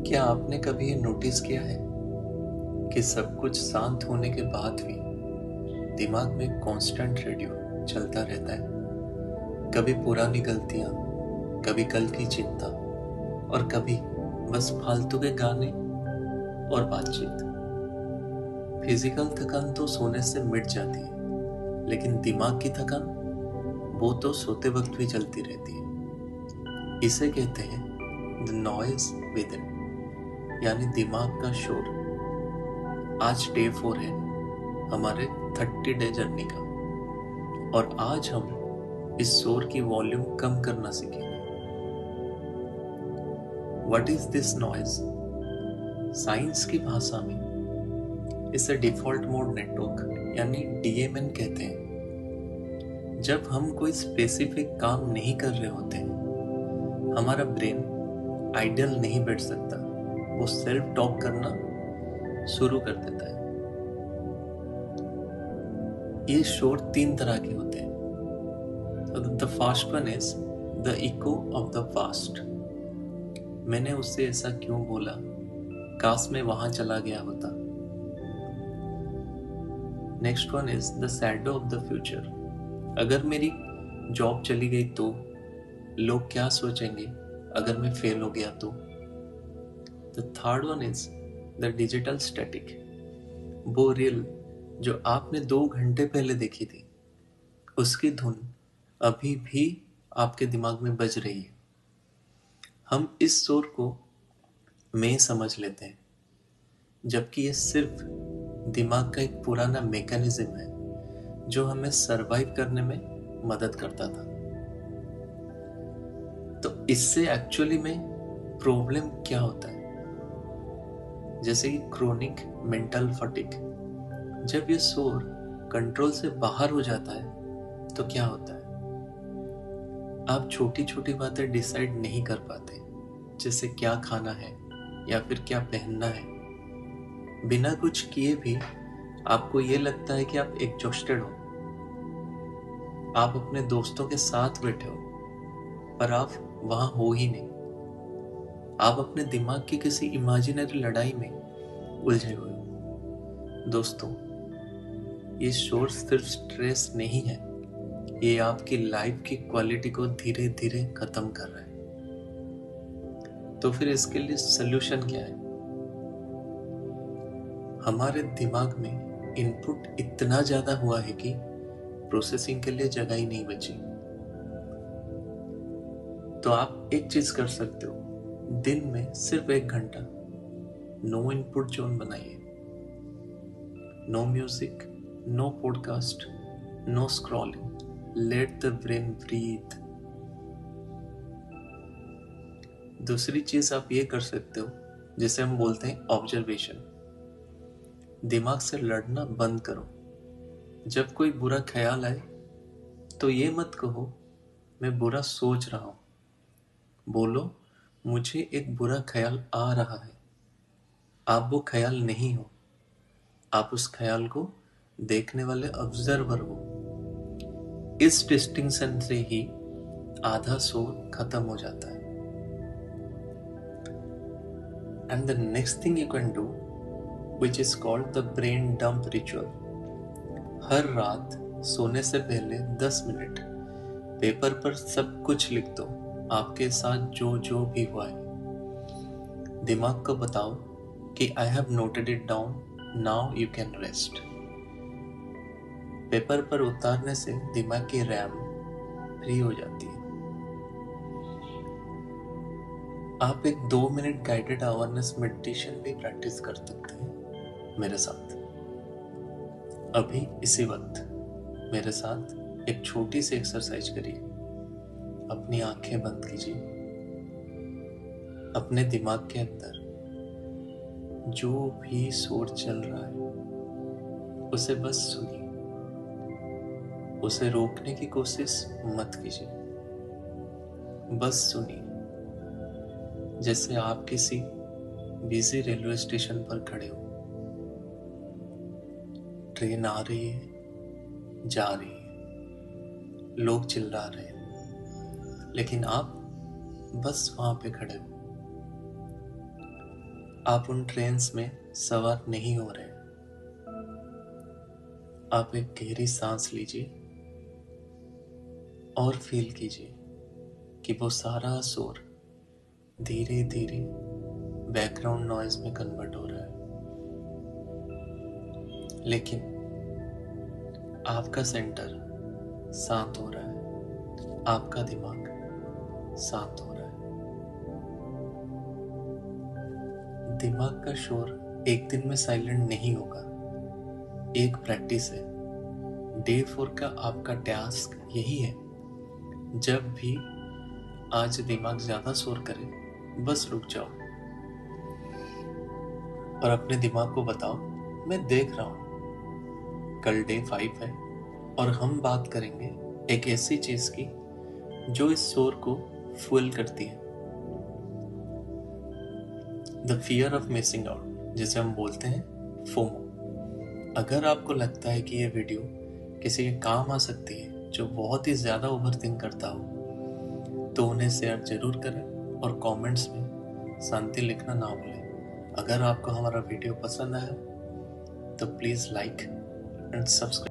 क्या आपने कभी ये नोटिस किया है कि सब कुछ शांत होने के बाद भी दिमाग में कांस्टेंट रेडियो चलता रहता है? कभी पुरानी गलतियां, कभी कल की चिंता और कभी बस फालतू के गाने और बातचीत। फिजिकल थकान तो सोने से मिट जाती है, लेकिन दिमाग की थकान वो तो सोते वक्त भी चलती रहती है। इसे कहते हैं द नॉइज विद इन, यानी दिमाग का शोर। आज डे 4 है हमारे 30 डे जर्नी का, और आज हम इस शोर की वॉल्यूम कम करना सीखेंगे। What is this noise? Science की भाषा में इसे डिफॉल्ट मोड नेटवर्क यानी डीएमएन कहते हैं। जब हम कोई स्पेसिफिक काम नहीं कर रहे होते हैं, हमारा ब्रेन आइडियल नहीं बैठ सकता, वो सेल्फ टॉक करना शुरू कर देता है। ये शोर 3 तरह के होते हैं। The first one is the eco of the past. मैंने उससे ऐसा क्यों बोला, काश मैं वहां चला गया होता। Next one is the shadow of the future. अगर मेरी जॉब चली गई तो लोग क्या सोचेंगे, अगर मैं फेल हो गया तो। The third one is the digital static. वो रील जो आपने 2 घंटे पहले देखी थी, उसकी धुन अभी भी आपके दिमाग में बज रही है। हम इस शोर को मैं समझ लेते हैं, जबकि ये सिर्फ दिमाग का एक पुराना मैकेनिज्म है जो हमें सरवाइव करने में मदद करता था। तो इससे एक्चुअली में प्रॉब्लम क्या होता है? जैसे कि क्रोनिक मेंटल फटीग। जब ये शोर कंट्रोल से बाहर हो जाता है तो क्या होता है? आप छोटी छोटी बातें डिसाइड नहीं कर पाते, जैसे क्या खाना है या फिर क्या पहनना है। बिना कुछ किए भी आपको ये लगता है कि आप एग्जॉस्टेड हो। आप अपने दोस्तों के साथ बैठे हो, पर आप वहां हो ही नहीं। आप अपने दिमाग की किसी इमेजिनरी लड़ाई में उलझे हुए हो। दोस्तों, ये शोर सिर्फ स्ट्रेस नहीं है, ये आपकी लाइफ की क्वालिटी को धीरे धीरे खत्म कर रहा है। तो फिर इसके लिए सल्यूशन क्या है? हमारे दिमाग में इनपुट इतना ज्यादा हुआ है कि प्रोसेसिंग के लिए जगह ही नहीं बची। तो आप एक चीज कर सकते हो, दिन में सिर्फ 1 घंटा नो इनपुट जोन बनाइए। No music, no podcast, no scrolling. Let the brain breathe. दूसरी चीज आप ये कर सकते हो, जिसे हम बोलते हैं ऑब्जर्वेशन। दिमाग से लड़ना बंद करो। जब कोई बुरा ख्याल आए तो ये मत कहो मैं बुरा सोच रहा हूं। बोलो मुझे एक बुरा ख्याल आ रहा है। आप वो ख्याल नहीं हो, आप उस ख्याल को देखने वाले ऑब्जर्वर हो। इस डिस्टिंक्शन से ही आधा शोर खत्म हो जाता है। And the next thing you can do, which is called the brain dump ritual. हर रात सोने से पहले 10 मिनट पेपर पर सब कुछ लिख दो, आपके साथ जो जो भी हुआ है। दिमाग को बताओ कि I have noted it down, now you can rest. Paper पर उतारने से दिमाग की रैम फ्री हो जाती है। आप एक 2 मिनट गाइडेड अवेयरनेस मेडिटेशन भी प्रैक्टिस कर सकते हैं मेरे साथ। अभी इसी वक्त मेरे साथ एक छोटी सी एक्सरसाइज करिए। अपनी आंखें बंद कीजिए। अपने दिमाग के अंदर जो भी शोर चल रहा है उसे बस सुनिए। उसे रोकने की कोशिश मत कीजिए, बस सुनिए। जैसे आप किसी बिजी रेलवे स्टेशन पर खड़े हो। ट्रेन आ रही है, जा रही है, लोग चिल्ला रहे हैं, लेकिन आप बस वहां पे खड़े हो। आप उन ट्रेन्स में सवार नहीं हो रहे। आप एक गहरी सांस लीजिए और फील कीजिए कि वो सारा शोर धीरे धीरे बैकग्राउंड नॉइज में कन्वर्ट हो रहा है। लेकिन आपका सेंटर शांत हो रहा है, आपका दिमाग शांत हो रहा है। दिमाग का शोर एक दिन में साइलेंट नहीं होगा, एक प्रैक्टिस है। डे 4 का आपका टास्क यही है। जब भी आज दिमाग ज्यादा शोर करे, बस रुक जाओ और अपने दिमाग को बताओ, मैं देख रहा हूं। कल डे 5 है और हम बात करेंगे एक ऐसी चीज की जो इस शोर को फुल करती है। The fear of missing out, जिसे हम बोलते हैं फोमो। अगर आपको लगता है कि ये वीडियो किसी के काम आ सकती है जो बहुत ही ज्यादा ओवरथिंक करता हो, तो उन्हें शेयर जरूर करें और कमेंट्स में शांति लिखना ना भूलें। अगर आपको हमारा वीडियो पसंद आया तो प्लीज लाइक एंड सब्सक्राइब।